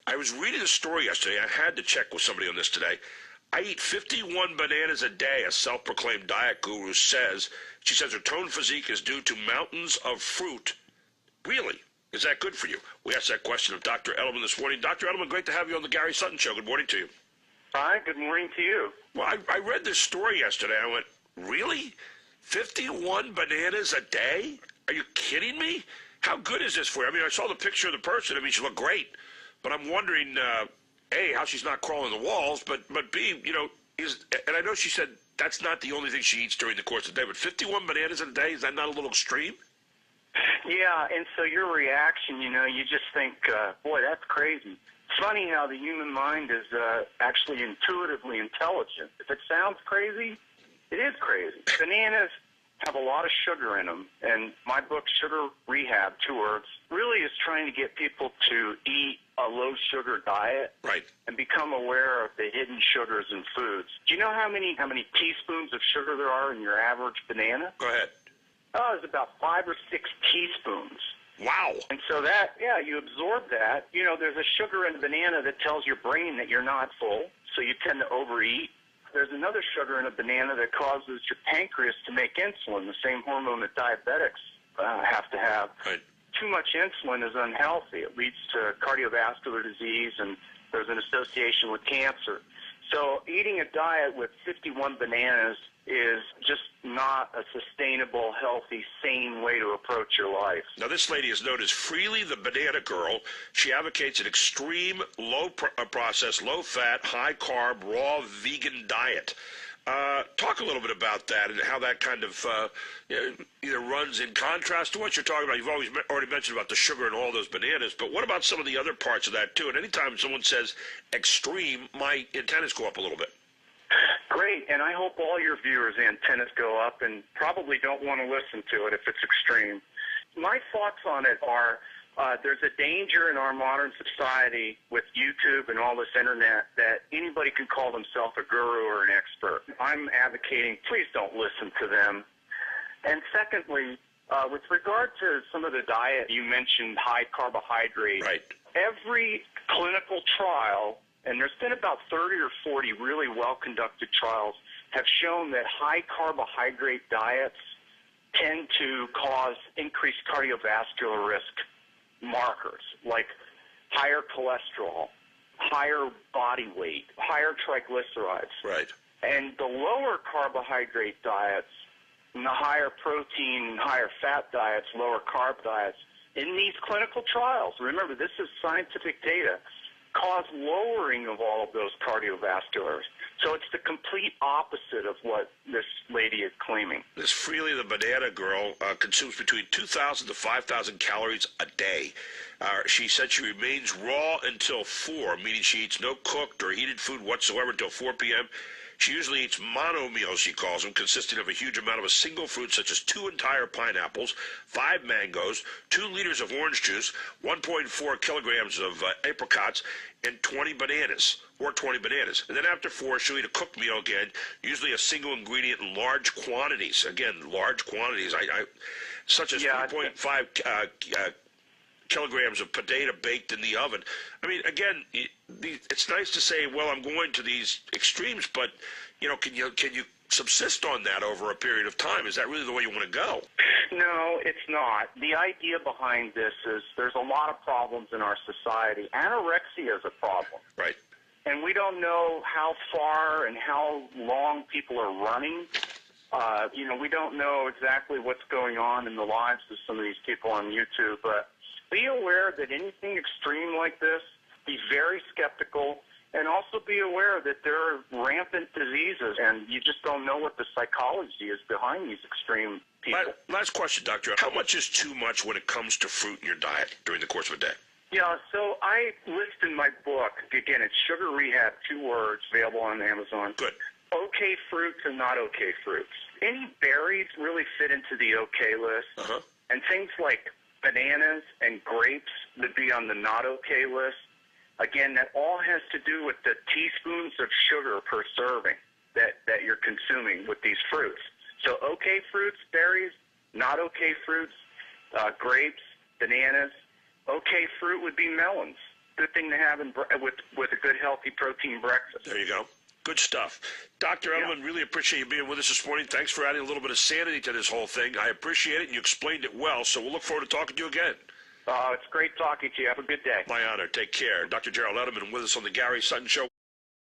I was reading a story yesterday. I had to check with somebody on this today. I eat 51 bananas a day, a self-proclaimed diet guru says. She says her toned physique is due to mountains of fruit. Really? Is that good for you? We asked that question of Dr. Edelman this morning. Dr. Edelman, great to have you on the Gary Sutton Show. Good morning to you. Hi, good morning to you. Well, I read this story yesterday. I went, really? 51 bananas a day? Are you kidding me? How good is this for you? I mean, I saw the picture of the person. I mean, she looked great. But I'm wondering, A, how she's not crawling the walls, but B, you know, and I know she said that's not the only thing she eats during the course of the day, but 51 bananas a day, is that not a little extreme? Yeah, and so your reaction, you know, you just think, boy, that's crazy. It's funny how the human mind is actually intuitively intelligent. If it sounds crazy, it is crazy. Bananas have a lot of sugar in them, and my book, Sugar Rehab, 2 words, really is trying to get people to eat a low-sugar diet, right, and become aware of the hidden sugars in foods. Do you know how many teaspoons of sugar there are in your average banana? Go ahead. Oh, it's about 5 or 6 teaspoons. Wow. And so that, yeah, you absorb that. You know, there's a sugar in a banana that tells your brain that you're not full, so you tend to overeat. There's another sugar in a banana that causes your pancreas to make insulin, the same hormone that diabetics have to have. Right. Too much insulin is unhealthy. It leads to cardiovascular disease, and there's an association with cancer. So eating a diet with 51 bananas is just not a sustainable, healthy, sane way to approach your life. Now, this lady is known as Freely the Banana Girl. She advocates an extreme, low-processed, low-fat, high-carb, raw vegan diet. Talk a little bit about that and how that kind of either runs in contrast to what you're talking about. You've already mentioned about the sugar in all those bananas, but what about some of the other parts of that, too? And anytime someone says extreme, my antennas go up a little bit. Great, and I hope all your viewers' antennas go up and probably don't want to listen to it if it's extreme. My thoughts on it are there's a danger in our modern society with YouTube and all this internet that anybody can call themselves a guru or an expert. I'm advocating, please don't listen to them. And secondly, with regard to some of the diet, you mentioned high carbohydrate. Right. Every clinical trial, and there's been about 30 or 40 really well-conducted trials, have shown that high carbohydrate diets tend to cause increased cardiovascular risk markers like higher cholesterol, higher body weight, higher triglycerides. Right. And the lower carbohydrate diets and the higher protein, higher fat diets, lower carb diets, in these clinical trials, remember this is scientific data, cause lowering of all of those cardiovasculars. So it's the complete opposite of what this lady is claiming. This Freely the Banana Girl consumes between 2,000 to 5,000 calories a day. She said she remains raw until 4, meaning she eats no cooked or heated food whatsoever until 4 p.m. She usually eats mono meals, she calls them, consisting of a huge amount of a single fruit, such as 2 entire pineapples, 5 mangoes, 2 liters of orange juice, 1.4 kilograms of apricots, and 20 bananas. And then after 4, she'll eat a cooked meal again, usually a single ingredient in large quantities. Again, large quantities, such as 3.5 kilograms of potato baked in the oven. I mean, again, it's nice to say, well, I'm going to these extremes, but, you know, can you subsist on that over a period of time? Is that really the way you want to go? No, it's not. The idea behind this is there's a lot of problems in our society. Anorexia is a problem. Right. And we don't know how far and how long people are running. You know, we don't know exactly what's going on in the lives of some of these people on YouTube, but be aware that anything extreme like this, be very skeptical, and also be aware that there are rampant diseases, and you just don't know what the psychology is behind these extreme people. Last question, Doctor. How much is too much when it comes to fruit in your diet during the course of a day? Yeah, so I list in my book, again, it's Sugar Rehab, 2 words, available on Amazon. Good. Okay fruits and not okay fruits. Any berries really fit into the okay list, and things like bananas and grapes would be on the not okay list. Again, that all has to do with the teaspoons of sugar per serving that you're consuming with these fruits. So okay fruits, berries, not okay fruits, grapes, bananas. Okay fruit would be melons. good thing to have with a good, healthy protein breakfast. There you go. Good stuff. Dr. Edelman, really appreciate you being with us this morning. Thanks for adding a little bit of sanity to this whole thing. I appreciate it, and you explained it well, so we'll look forward to talking to you again. It's great talking to you. Have a good day. My honor. Take care. Dr. Gerald Edelman with us on the Gary Sutton Show.